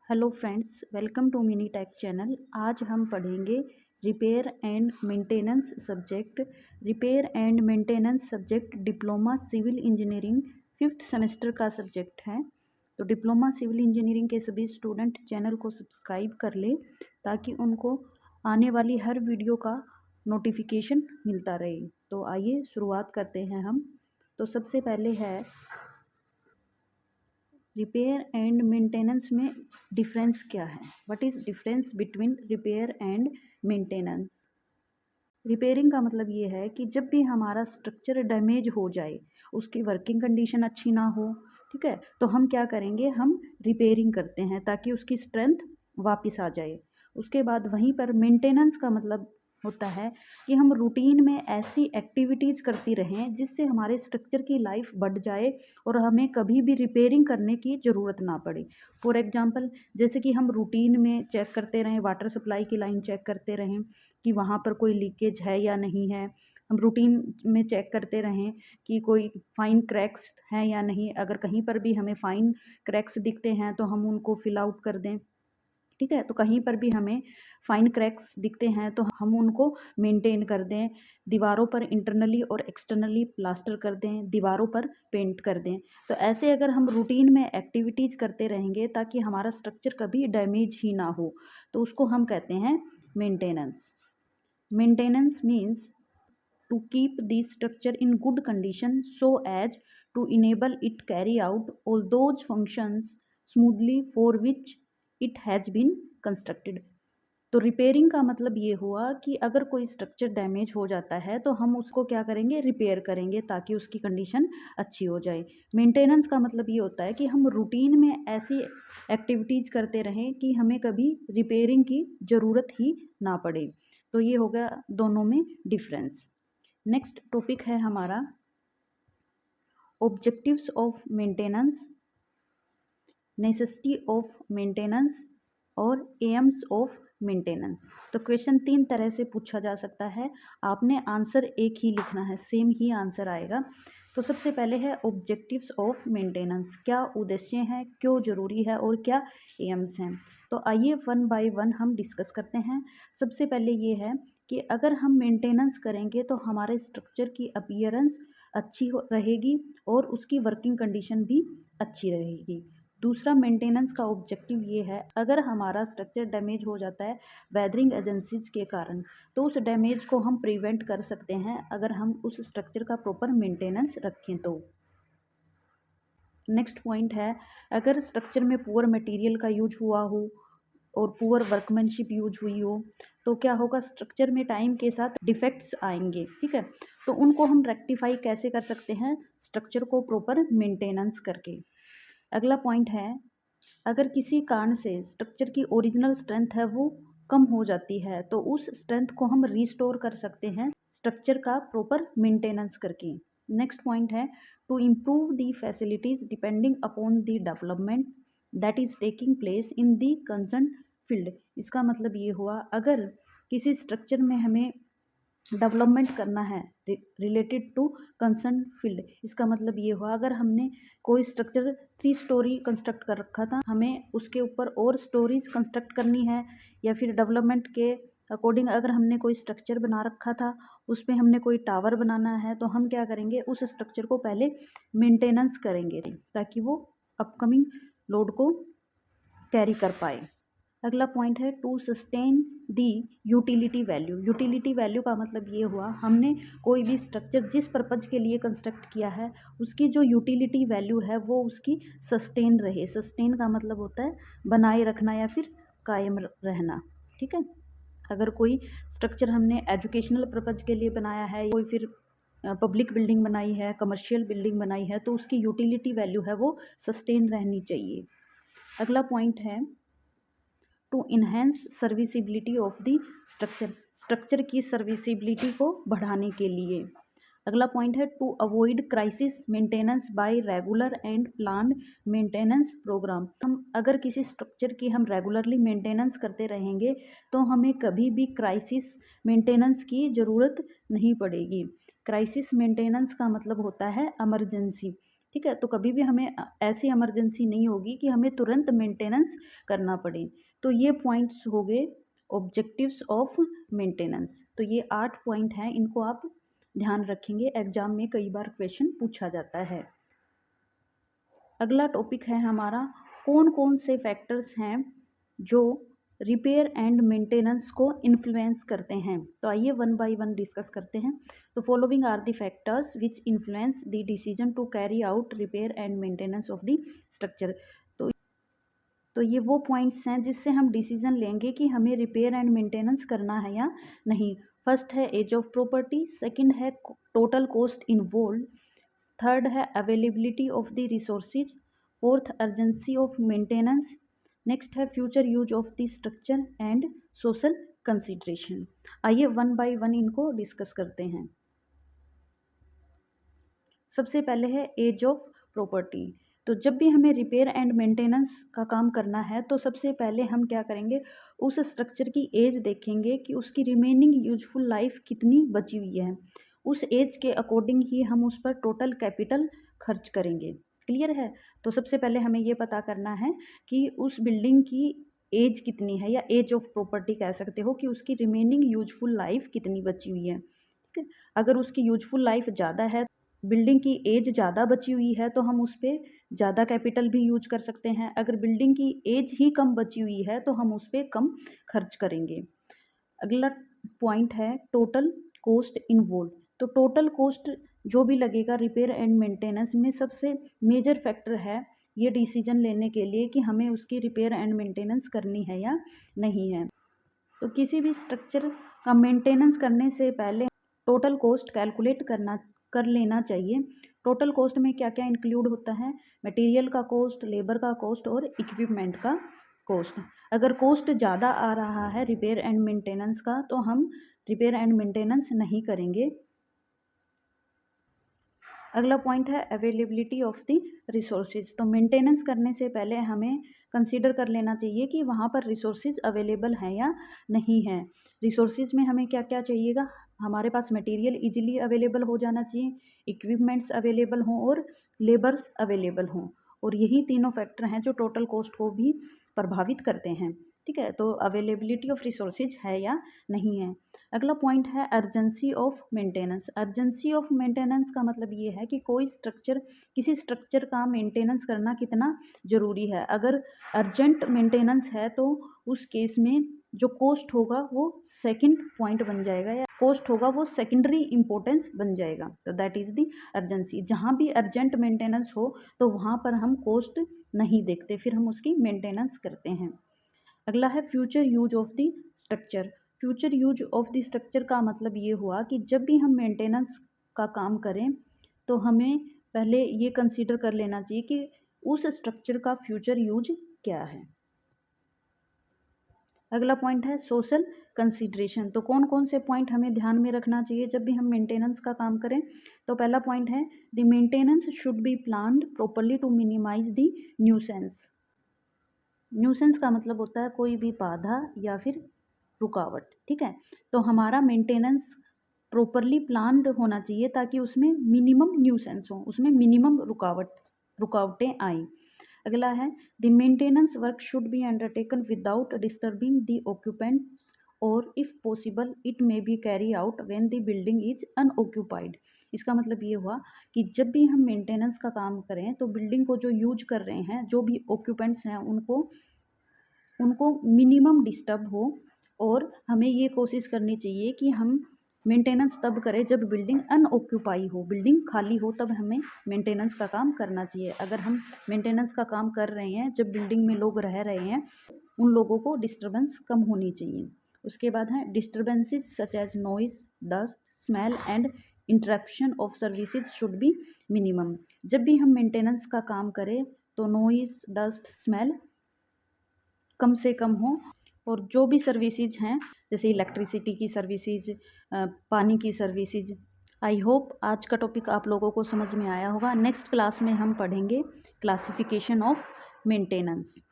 Hello friends, welcome to mini tech channel. आज हम पढ़ेंगे repair and maintenance subject. Repair and maintenance subject diploma civil engineering fifth semester का subject है। तो diploma civil engineering के सभी स्टूडेंट चैनल को सब्सक्राइब कर लें ताकि उनको आने वाली हर वीडियो का नोटिफिकेशन मिलता रहे। तो आइए शुरुआत करते हैं हम। तो सबसे पहले है रिपेयर एंड मेंटेनेंस में डिफरेंस क्या है। What is difference between repair and maintenance. Repairing का मतलब ये है कि जब भी हमारा स्ट्रक्चर डैमेज हो जाए, उसकी वर्किंग कंडीशन अच्छी ना हो, ठीक है, तो हम क्या करेंगे, हम रिपेयरिंग करते हैं ताकि उसकी स्ट्रेंथ वापस आ जाए। उसके बाद वहीं पर मेंटेनेंस का मतलब होता है कि हम रूटीन में ऐसी एक्टिविटीज़ करती रहें जिससे हमारे स्ट्रक्चर की लाइफ बढ़ जाए और हमें कभी भी रिपेयरिंग करने की ज़रूरत ना पड़े। फॉर एग्जांपल, जैसे कि हम रूटीन में चेक करते रहें, वाटर सप्लाई की लाइन चेक करते रहें कि वहाँ पर कोई लीकेज है या नहीं है। हम रूटीन में चेक करते रहें कि कोई फाइन क्रैक्स हैं या नहीं। अगर कहीं पर भी हमें फाइन क्रैक्स दिखते हैं तो हम उनको फिल आउट कर दें, ठीक है। तो कहीं पर भी हमें फाइन क्रैक्स दिखते हैं तो हम उनको मेंटेन कर दें। दीवारों पर इंटरनली और एक्सटर्नली प्लास्टर कर दें, दीवारों पर पेंट कर दें। तो ऐसे अगर हम रूटीन में एक्टिविटीज़ करते रहेंगे ताकि हमारा स्ट्रक्चर कभी डैमेज ही ना हो, तो उसको हम कहते हैं maintenance. Maintenance means to keep the structure in good condition so as to enable it carry out all those functions smoothly for which it has been constructed। तो रिपेयरिंग का मतलब ये हुआ कि अगर कोई स्ट्रक्चर डैमेज हो जाता है तो हम उसको क्या करेंगे, रिपेयर करेंगे ताकि उसकी कंडीशन अच्छी हो जाए। मेंटेनेंस का मतलब ये होता है कि हम रूटीन में ऐसी एक्टिविटीज़ करते रहें कि हमें कभी रिपेयरिंग की ज़रूरत ही ना पड़े। तो ये हो गया दोनों में डिफरेंस। नेक्स्ट टॉपिक है हमारा objectives of maintenance, necessity of maintenance और एम्स ऑफ मेंटेनेंस। तो क्वेश्चन 3 तरह से पूछा जा सकता है, आपने आंसर एक ही लिखना है, सेम ही आंसर आएगा। तो सबसे पहले है ऑब्जेक्टिव्स ऑफ मेंटेनेंस, क्या उद्देश्य हैं, क्यों ज़रूरी है और क्या एम्स हैं। तो आइए वन बाय वन हम डिस्कस करते हैं। सबसे पहले ये है कि अगर हम मेंटेनेंस करेंगे तो हमारे स्ट्रक्चर की अपीयरेंस अच्छी रहेगी और उसकी वर्किंग कंडीशन भी अच्छी रहेगी। दूसरा मेंटेनेंस का ऑब्जेक्टिव ये है, अगर हमारा स्ट्रक्चर डैमेज हो जाता है वेदरिंग एजेंसीज के कारण, तो उस डैमेज को हम प्रिवेंट कर सकते हैं अगर हम उस स्ट्रक्चर का प्रॉपर मेंटेनेंस रखें तो। नेक्स्ट पॉइंट है, अगर स्ट्रक्चर में पुअर मटेरियल का यूज हुआ हो और पुअर वर्कमैनशिप यूज हुई हो तो क्या होगा, स्ट्रक्चर में टाइम के साथ डिफेक्ट्स आएंगे, ठीक है। तो उनको हम रेक्टिफाई कैसे कर सकते हैं, स्ट्रक्चर को प्रॉपर मेंटेनेंस करके। अगला पॉइंट है, अगर किसी कारण से स्ट्रक्चर की ओरिजिनल स्ट्रेंथ है वो कम हो जाती है तो उस स्ट्रेंथ को हम रिस्टोर कर सकते हैं स्ट्रक्चर का प्रॉपर मेंटेनेंस करके। नेक्स्ट पॉइंट है, to improve the facilities depending upon the development that is taking place in the concern field. इसका मतलब ये हुआ, अगर किसी स्ट्रक्चर में हमें डेवलपमेंट करना है रिलेटेड टू कंसर्न फील्ड, इसका मतलब ये हुआ, अगर हमने कोई स्ट्रक्चर 3 स्टोरी कंस्ट्रक्ट कर रखा था, हमें उसके ऊपर और स्टोरीज कंस्ट्रक्ट करनी है, या फिर डेवलपमेंट के अकॉर्डिंग अगर हमने कोई स्ट्रक्चर बना रखा था उसमें हमने कोई टावर बनाना है, तो हम क्या करेंगे, उस स्ट्रक्चर को पहले मेंटेनेंस करेंगे ताकि वो अपकमिंग लोड को कैरी कर पाए। अगला पॉइंट है, to sustain the utility value. Utility value का मतलब ये हुआ, हमने कोई भी स्ट्रक्चर जिस पर्पज के लिए कंस्ट्रक्ट किया है उसकी जो यूटिलिटी वैल्यू है वो उसकी सस्टेन रहे। सस्टेन का मतलब होता है बनाए रखना या फिर कायम रहना, ठीक है। अगर कोई स्ट्रक्चर हमने एजुकेशनल पर्पज के लिए बनाया है, कोई फिर पब्लिक बिल्डिंग बनाई है, कमर्शियल बिल्डिंग बनाई है, तो उसकी यूटिलिटी वैल्यू है वो सस्टेन रहनी चाहिए। अगला पॉइंट है, to enhance serviceability of the structure. Structure की सर्विसिबिलिटी को बढ़ाने के लिए। अगला पॉइंट है, to avoid crisis maintenance by regular and planned maintenance programme. हम अगर किसी स्ट्रक्चर की हम रेगुलरली मेंटेनेंस करते रहेंगे तो हमें कभी भी क्राइसिस मेंटेनेंस की ज़रूरत नहीं पड़ेगी। क्राइसिस मेंटेनेंस का मतलब होता है इमरजेंसी, ठीक है। तो कभी भी हमें ऐसी इमरजेंसी नहीं होगी कि हमें तुरंत मेंटेनेंस करना पड़े। तो ये पॉइंट्स हो गए ऑब्जेक्टिव्स ऑफ मेंटेनेंस। तो ये 8 पॉइंट हैं, इनको आप ध्यान रखेंगे, एग्जाम में कई बार क्वेश्चन पूछा जाता है। अगला टॉपिक है हमारा कौन कौन से फैक्टर्स हैं जो रिपेयर एंड मेंटेनेंस को इन्फ्लुएंस करते हैं। तो आइए वन बाय वन डिस्कस करते हैं। तो following are the factors which influence the decision to carry out repair and maintenance of the structure. तो ये वो पॉइंट्स हैं जिससे हम डिसीजन लेंगे कि हमें रिपेयर एंड मेंटेनेंस करना है या नहीं। फर्स्ट है एज ऑफ प्रॉपर्टी, सेकंड है टोटल कॉस्ट इन्वॉल्व, थर्ड है availability of the resources, fourth urgency of maintenance, next है future use of the structure and social consideration. आइए वन बाय वन इनको डिस्कस करते हैं। सबसे पहले है एज ऑफ प्रॉपर्टी। तो जब भी हमें रिपेयर एंड मेंटेनेंस का काम करना है तो सबसे पहले हम क्या करेंगे, उस स्ट्रक्चर की एज देखेंगे कि उसकी रिमेनिंग यूजफुल लाइफ कितनी बची हुई है। उस एज के अकॉर्डिंग ही हम उस पर टोटल कैपिटल खर्च करेंगे। क्लियर है। तो सबसे पहले हमें ये पता करना है कि उस बिल्डिंग की एज कितनी है, या एज ऑफ प्रॉपर्टी कह सकते हो कि उसकी रिमेनिंग यूजफुल लाइफ कितनी बची हुई है। ठीक है। अगर उसकी यूजफुल लाइफ ज़्यादा है, बिल्डिंग की एज ज़्यादा बची हुई है, तो हम उस पर ज़्यादा कैपिटल भी यूज कर सकते हैं। अगर बिल्डिंग की एज ही कम बची हुई है तो हम उस पर कम खर्च करेंगे। अगला पॉइंट है टोटल कॉस्ट इन्वॉल्व। तो टोटल कॉस्ट जो भी लगेगा रिपेयर एंड मेंटेनेंस में, सबसे मेजर फैक्टर है ये डिसीजन लेने के लिए कि हमें उसकी रिपेयर एंड मेंटेनेंस करनी है या नहीं है। तो किसी भी स्ट्रक्चर का मेंटेनेंस करने से पहले टोटल कॉस्ट कैलकुलेट कर लेना चाहिए। टोटल कॉस्ट में क्या क्या इंक्लूड होता है, मटेरियल का कॉस्ट, लेबर का कॉस्ट और इक्विपमेंट का कॉस्ट। अगर कॉस्ट ज़्यादा आ रहा है रिपेयर एंड मेंटेनेंस का तो हम रिपेयर एंड मेंटेनेंस नहीं करेंगे। अगला पॉइंट है अवेलेबिलिटी ऑफ द रिसोर्सेज। तो मेंटेनेंस करने से पहले हमें कंसीडर कर लेना चाहिए कि वहाँ पर रिसोर्सेज अवेलेबल हैं या नहीं हैं। रिसोर्सेज में हमें क्या क्या चाहिएगा, हमारे पास मटेरियल इजीली अवेलेबल हो जाना चाहिए, इक्विपमेंट्स अवेलेबल हों और लेबर्स अवेलेबल हों। और यही तीनों फैक्टर हैं जो टोटल कॉस्ट को भी प्रभावित करते हैं। ठीक है। तो अवेलेबिलिटी ऑफ रिसोर्सेज है या नहीं है। अगला पॉइंट है urgency of maintenance. Urgency of maintenance का मतलब ये है कि किसी स्ट्रक्चर का मेंटेनेंस करना कितना ज़रूरी है। अगर अर्जेंट मेंटेनेंस है तो उस केस में जो कॉस्ट होगा वो सेकंड पॉइंट बन जाएगा, या कॉस्ट होगा वो सेकेंडरी इंपॉर्टेंस बन जाएगा। तो दैट इज़ दी अर्जेंसी। जहाँ भी अर्जेंट मेंटेनेंस हो तो वहाँ पर हम कॉस्ट नहीं देखते, फिर हम उसकी मेंटेनेंस करते हैं। अगला है future use of the structure. Future use of the structure का मतलब ये हुआ कि जब भी हम मेंटेनेंस का काम करें तो हमें पहले ये कंसीडर कर लेना चाहिए कि उस स्ट्रक्चर का फ्यूचर यूज क्या है। अगला पॉइंट है सोशल कंसिडरेशन। तो कौन कौन से पॉइंट हमें ध्यान में रखना चाहिए जब भी हम मेंटेनेंस का काम करें। तो पहला पॉइंट है the maintenance should be planned properly to minimise the nuisance. Nuisance का मतलब होता है कोई भी बाधा या फिर रुकावट। ठीक है। तो हमारा मेंटेनेंस प्रॉपरली प्लान्ड होना चाहिए ताकि उसमें मिनिमम न्यूसेंस हो, उसमें मिनिमम रुकावटें आए। अगला है the maintenance work should be undertaken without disturbing the occupants और if possible it may be carry out when the building is unoccupied. इसका मतलब ये हुआ कि जब भी हम मेंटेनेंस का काम करें तो बिल्डिंग को जो यूज कर रहे हैं, जो भी ऑक्यूपेंट्स हैं, उनको मिनिमम डिस्टर्ब हो। और हमें ये कोशिश करनी चाहिए कि हम मेंटेनेंस तब करें जब बिल्डिंग अनऑक्यूपाई हो, बिल्डिंग खाली हो, तब हमें मेंटेनेंस का काम करना चाहिए। अगर हम मेंटेनेंस का काम कर रहे हैं जब बिल्डिंग में लोग रह रहे हैं, उन लोगों को डिस्टर्बेंस कम होनी चाहिए। उसके बाद है disturbances such as noise, dust, smell and interruption of services should be minimum. जब भी हम मेंटेनेंस का काम करें तो नॉइज, डस्ट, स्मेल कम से कम हो। और जो भी सर्विसेज हैं जैसे इलेक्ट्रिसिटी की सर्विसेज, पानी की सर्विसेज। आई होप आज का टॉपिक आप लोगों को समझ में आया होगा। नेक्स्ट क्लास में हम पढ़ेंगे क्लासिफिकेशन ऑफ मेंटेनेंस।